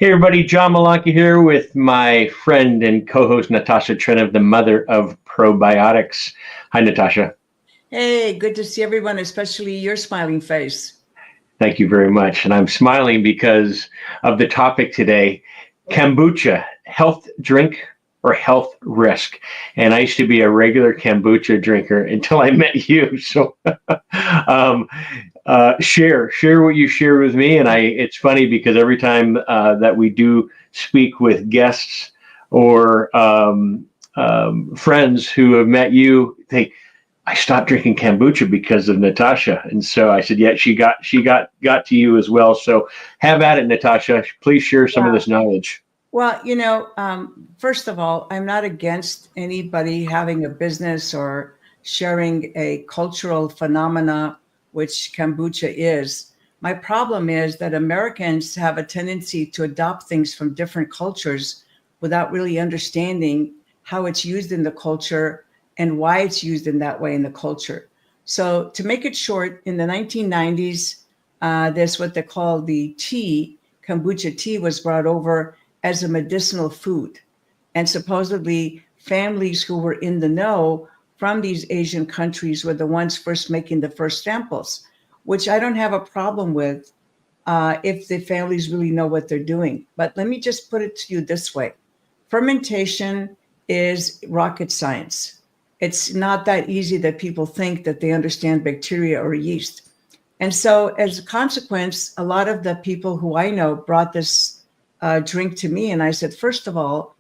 Hey everybody, John Malanca here with my friend and co-host Natasha Trenev, the mother of probiotics. Hi, Natasha. Hey, good to see everyone, especially your smiling face. Thank you very much. And I'm smiling because of the topic today, kombucha, health drink or health risk. And I used to be a regular kombucha drinker until I met you. So um, share what you share with me. And it's funny because every time that we do speak with guests or friends who have met you, I stopped drinking kombucha because of Natasha, and so I said, "Yeah, she got to you as well." So have at it, Natasha. Please share some of Yeah. this knowledge. Well, first of all, I'm not against anybody having a business or sharing a cultural phenomena, which kombucha is. My problem is that Americans have a tendency to adopt things from different cultures without really understanding how it's used in the culture and why it's used in that way in the culture. So, to make it short, in the 1990s, there's what they call the tea. Kombucha tea was brought over as a medicinal food. And supposedly, families who were in the know from these Asian countries were the ones first making the first samples, which I don't have a problem with if the families really know what they're doing. But let me just put it to you this way: fermentation is rocket science. It's not that easy that people think that they understand bacteria or yeast. And so, as a consequence, a lot of the people who I know brought this drink to me, and I said, first of all,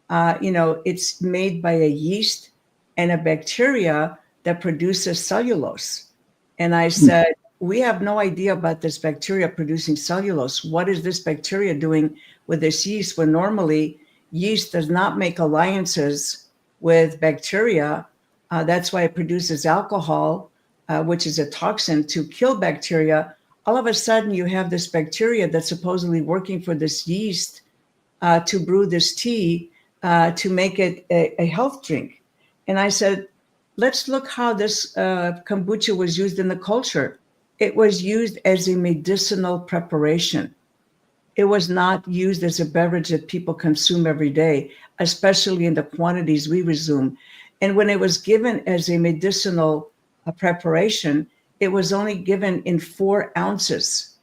it's made by a yeast and a bacteria that produces cellulose. And I said, we have no idea about this bacteria producing cellulose. What is this bacteria doing with this yeast when normally yeast does not make alliances with bacteria? That's why it produces alcohol, which is a toxin to kill bacteria. All of a sudden, you have this bacteria that's supposedly working for this yeast to brew this tea to make it a health drink. And I said, let's look how this kombucha was used in the culture. It was used as a medicinal preparation. It was not used as a beverage that people consume every day, especially in the quantities we resume. And when it was given as a medicinal preparation, it was only given in 4 ounces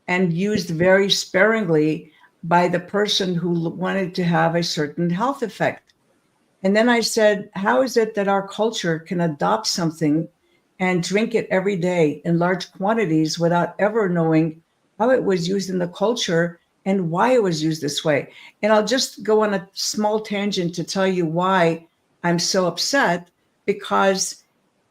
and used very sparingly by the person who wanted to have a certain health effect. And then I said, how is it that our culture can adopt something and drink it every day in large quantities without ever knowing how it was used in the culture and why it was used this way? And I'll just go on a small tangent to tell you why I'm so upset, because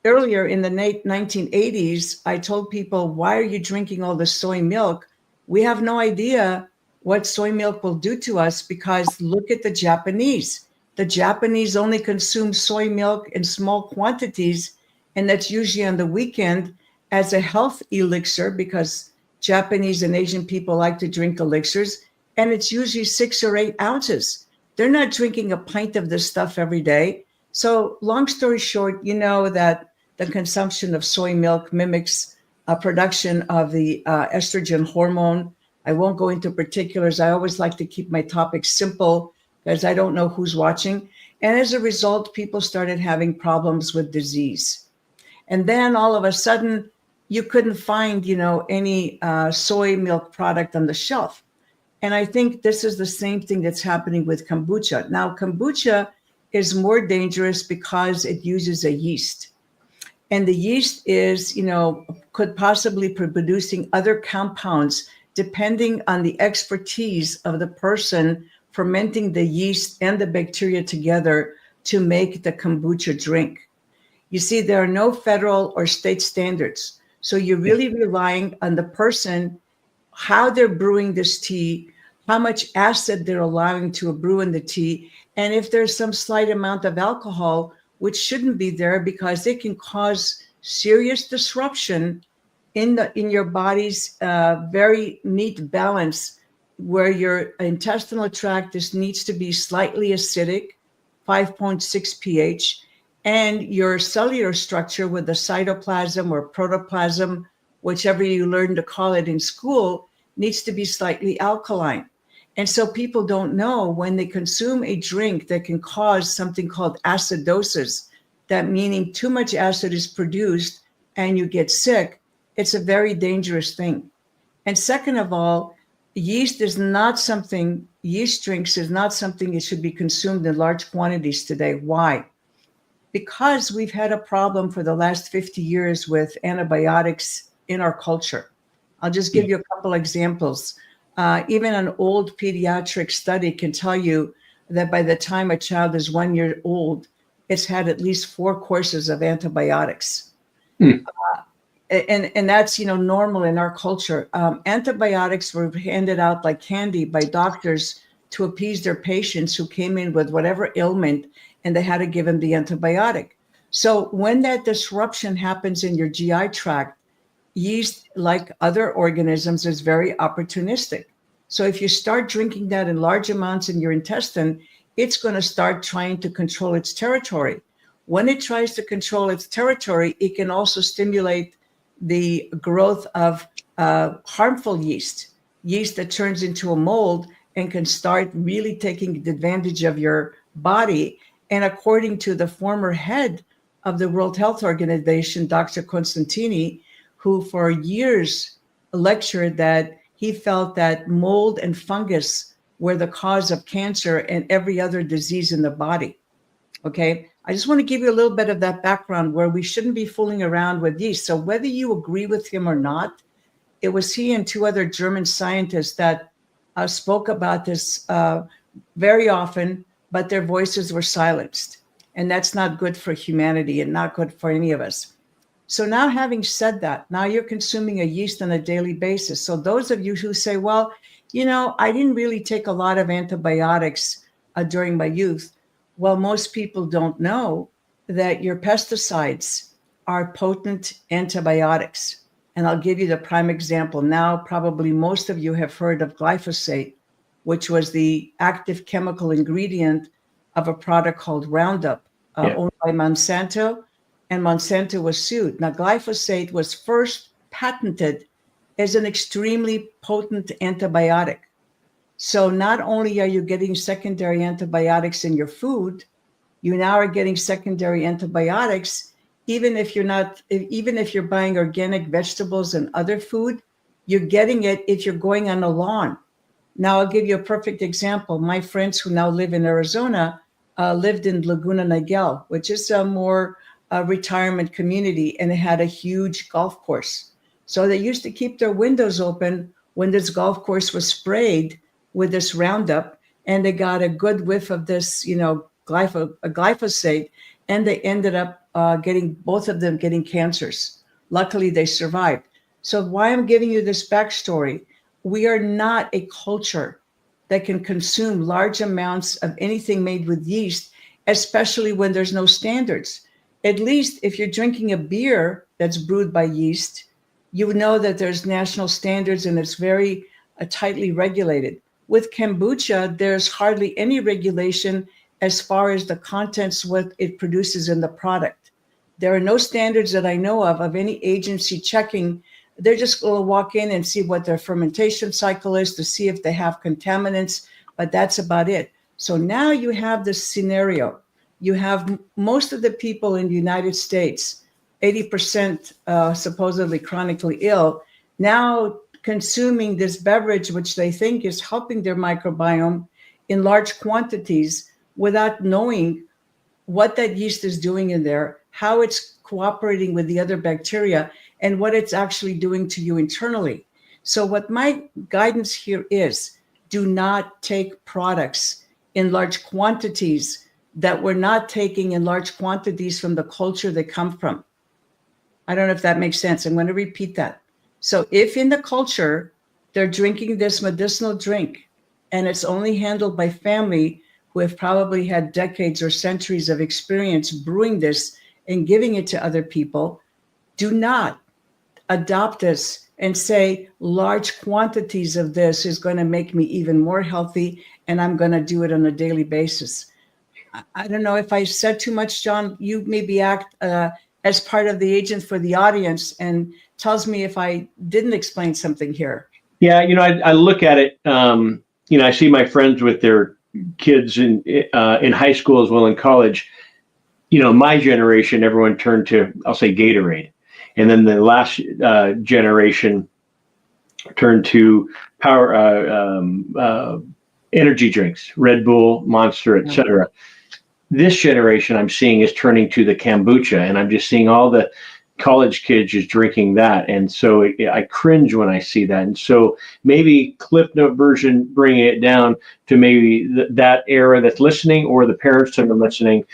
earlier in the 1980s, I told people, why are you drinking all this soy milk? We have no idea what soy milk will do to us, because look at the Japanese. The Japanese only consume soy milk in small quantities, and that's usually on the weekend as a health elixir, because Japanese and Asian people like to drink elixirs, and it's usually 6 or 8 ounces. They're not drinking a pint of this stuff every day. So, long story short, you know that the consumption of soy milk mimics production of the estrogen hormone. I won't go into particulars. I always like to keep my topics simple because I don't know who's watching. And as a result, people started having problems with disease. And then all of a sudden, you couldn't find, any soy milk product on the shelf. And I think this is the same thing that's happening with kombucha. Now, kombucha is more dangerous because it uses a yeast. And the yeast is, could possibly be producing other compounds depending on the expertise of the person fermenting the yeast and the bacteria together to make the kombucha drink. You see, there are no federal or state standards. So you're really relying on the person, how they're brewing this tea, how much acid they're allowing to brew in the tea, and if there's some slight amount of alcohol, which shouldn't be there because it can cause serious disruption in your body's very neat balance, where your intestinal tract just needs to be slightly acidic, 5.6 pH, and your cellular structure with the cytoplasm or protoplasm, whichever you learn to call it in school, needs to be slightly alkaline. And so people don't know when they consume a drink that can cause something called acidosis, that meaning too much acid is produced and you get sick. It's a very dangerous thing. And second of all, yeast drinks is not something that should be consumed in large quantities today. Why? Because we've had a problem for the last 50 years with antibiotics in our culture. I'll just give you a couple examples. Even an old pediatric study can tell you that by the time a child is 1 year old, it's had at least 4 courses of antibiotics. And that's, normal in our culture. Antibiotics were handed out like candy by doctors to appease their patients who came in with whatever ailment, and they had to give them the antibiotic. So when that disruption happens in your GI tract, yeast, like other organisms, is very opportunistic. So if you start drinking that in large amounts in your intestine, it's going to start trying to control its territory. When it tries to control its territory, it can also stimulate the growth of harmful yeast that turns into a mold and can start really taking advantage of your body. And according to the former head of the World Health Organization, Dr. Constantini, who for years lectured that he felt that mold and fungus were the cause of cancer and every other disease in the body. Okay, I just want to give you a little bit of that background where we shouldn't be fooling around with yeast. So whether you agree with him or not, it was he and 2 other German scientists that spoke about this very often, but their voices were silenced. And that's not good for humanity and not good for any of us. So now, having said that, now you're consuming a yeast on a daily basis. So those of you who say, well, I didn't really take a lot of antibiotics during my youth. Well, most people don't know that your pesticides are potent antibiotics. And I'll give you the prime example. Now, probably most of you have heard of glyphosate, which was the active chemical ingredient of a product called Roundup, owned by Monsanto. And Monsanto was sued. Now, glyphosate was first patented as an extremely potent antibiotic. So not only are you getting secondary antibiotics in your food, you now are getting secondary antibiotics, even if you're buying organic vegetables and other food, you're getting it if you're going on a lawn. Now, I'll give you a perfect example. My friends who now live in Arizona lived in Laguna Niguel, which is a more retirement community, and it had a huge golf course. So they used to keep their windows open when this golf course was sprayed with this Roundup, and they got a good whiff of this, glyphosate, and they ended up both of them getting cancers. Luckily, they survived. So why I'm giving you this backstory, we are not a culture that can consume large amounts of anything made with yeast, especially when there's no standards. At least if you're drinking a beer that's brewed by yeast, you know that there's national standards and it's very tightly regulated. With kombucha, there's hardly any regulation as far as the contents, what it produces in the product. There are no standards that I know of any agency checking. They're just going to walk in and see what their fermentation cycle is to see if they have contaminants, but that's about it. So now you have this scenario. You have most of the people in the United States, 80% supposedly chronically ill, now consuming this beverage, which they think is helping their microbiome in large quantities without knowing what that yeast is doing in there, how it's cooperating with the other bacteria, and what it's actually doing to you internally. So what my guidance here is, do not take products in large quantities that we're not taking in large quantities from the culture they come from. I don't know if that makes sense. I'm going to repeat that. So if in the culture they're drinking this medicinal drink and it's only handled by family who have probably had decades or centuries of experience brewing this and giving it to other people, do not adopt this and say large quantities of this is going to make me even more healthy and I'm going to do it on a daily basis. I don't know if I said too much, John. You maybe act as part of the agent for the audience and tells me if I didn't explain something here. Yeah, I look at it I see my friends with their kids in high school as well in college. My generation, everyone turned to, I'll say, Gatorade, and then the last generation turned to power energy drinks, Red Bull, Monster, etc. This generation I'm seeing is turning to the kombucha, and I'm just seeing all the college kids just drinking that, and so I cringe when I see that. And so maybe Clip Note version, bringing it down to maybe that era that's listening, or the parents that are listening.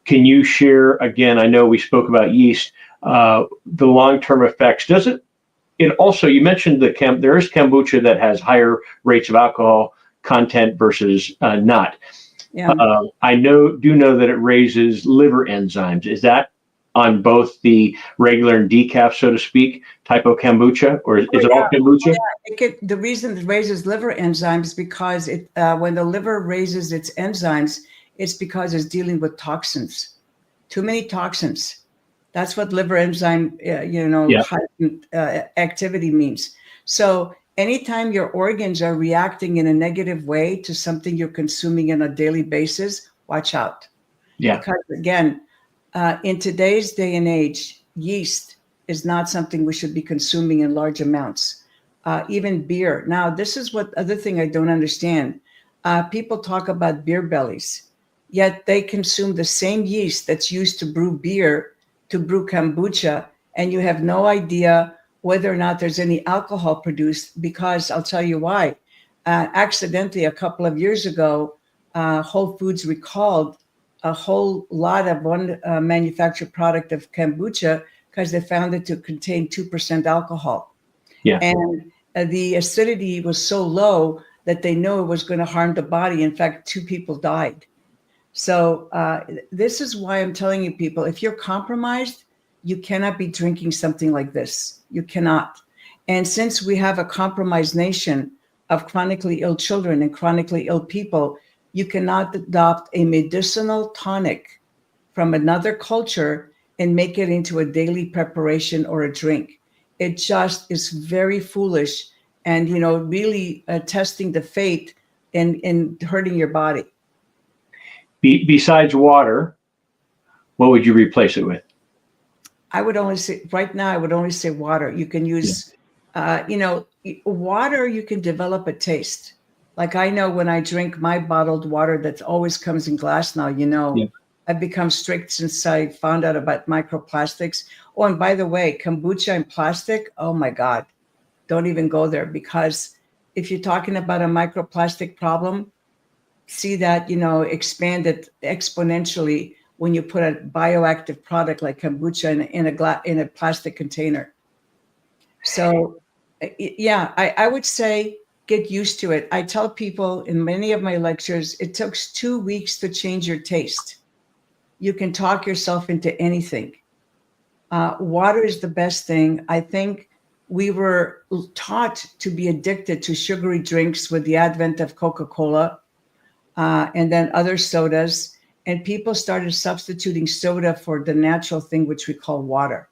Can you share again? I know we spoke about yeast, the long-term effects. Does it? It also, you mentioned there is kombucha that has higher rates of alcohol content versus not. Yeah. I do know that it raises liver enzymes. Is that on both the regular and decaf, so to speak, type of kombucha, or is it all kombucha? The reason it raises liver enzymes is because when the liver raises its enzymes, it's because it's dealing with toxins, too many toxins. That's what liver enzyme, heightened activity means. So anytime your organs are reacting in a negative way to something you're consuming on a daily basis, watch out. Yeah. Because again, in today's day and age, yeast is not something we should be consuming in large amounts. Even beer. Now, this is what other thing I don't understand. People talk about beer bellies, yet they consume the same yeast that's used to brew beer, to brew kombucha, and you have no idea whether or not there's any alcohol produced, because I'll tell you why. Accidentally, a couple of years ago, Whole Foods recalled a whole lot of one manufactured product of kombucha because they found it to contain 2% alcohol. Yeah. And the acidity was so low that they knew it was going to harm the body. In fact, 2 people died. So this is why I'm telling you, people, if you're compromised, you cannot be drinking something like this. You cannot. And since we have a compromised nation of chronically ill children and chronically ill people, you cannot adopt a medicinal tonic from another culture and make it into a daily preparation or a drink. It just is very foolish and, really testing the fate and hurting your body. Besides water, what would you replace it with? I would only say water. You can use, water, you can develop a taste. Like I know when I drink my bottled water that always comes in glass now, I've become strict since I found out about microplastics. Oh, and by the way, kombucha and plastic, oh my God, don't even go there, because if you're talking about a microplastic problem, see that, expanded exponentially when you put a bioactive product like kombucha in a plastic container. So, yeah, I would say get used to it. I tell people in many of my lectures, it took 2 weeks to change your taste. You can talk yourself into anything. Water is the best thing. I think we were taught to be addicted to sugary drinks with the advent of Coca-Cola and then other sodas. And people started substituting soda for the natural thing, which we call water.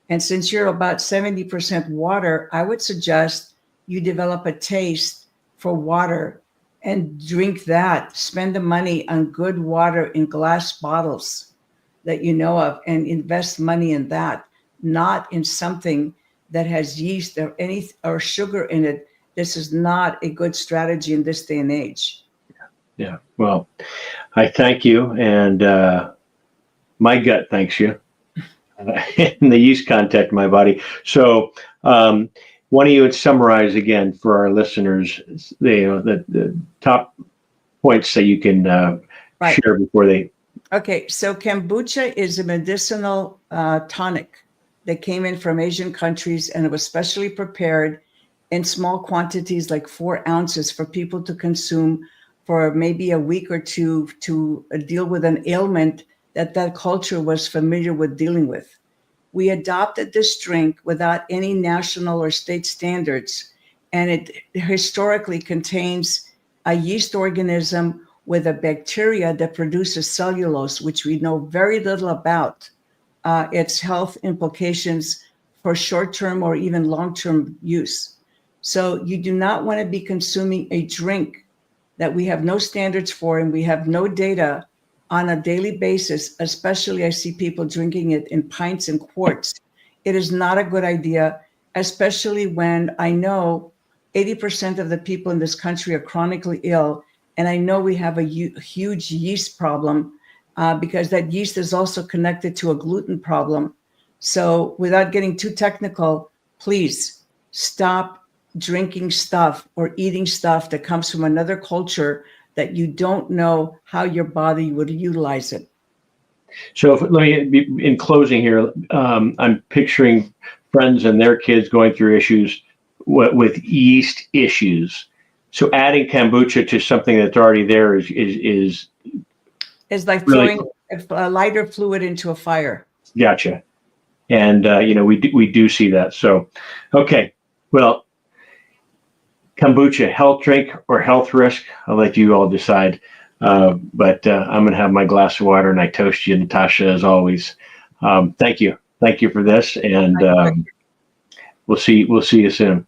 And since you're about 70% water, I would suggest you develop a taste for water and drink that. Spend the money on good water in glass bottles that you know of and invest money in that, not in something that has yeast or sugar in it. This is not a good strategy in this day and age. Yeah. Well, I thank you, and my gut thanks you. And the yeast contact my body. So, why don't you summarize again for our listeners the top points that you can share before they. Okay, so kombucha is a medicinal tonic that came in from Asian countries, and it was specially prepared in small quantities, like 4 ounces, for people to consume for maybe a week or two to deal with an ailment that culture was familiar with dealing with. We adopted this drink without any national or state standards, and it historically contains a yeast organism with a bacteria that produces cellulose, which we know very little about its health implications for short-term or even long-term use. So you do not want to be consuming a drink that we have no standards for and we have no data on a daily basis. Especially I see people drinking it in pints and quarts. It is not a good idea, especially when I know 80% of the people in this country are chronically ill. And I know we have a huge yeast problem because that yeast is also connected to a gluten problem. So without getting too technical, please stop drinking stuff or eating stuff that comes from another culture that you don't know how your body would utilize it. So let me, in closing here, I'm picturing friends and their kids going through issues with yeast issues. So adding kombucha to something that's already there is It's like really throwing a lighter fluid into a fire. gotcha. And we do see that. So, okay, well, kombucha, health drink or health risk? I'll let you all decide. But I'm going to have my glass of water, and I toast you, Natasha, as always. Thank you for this, and we'll see you soon.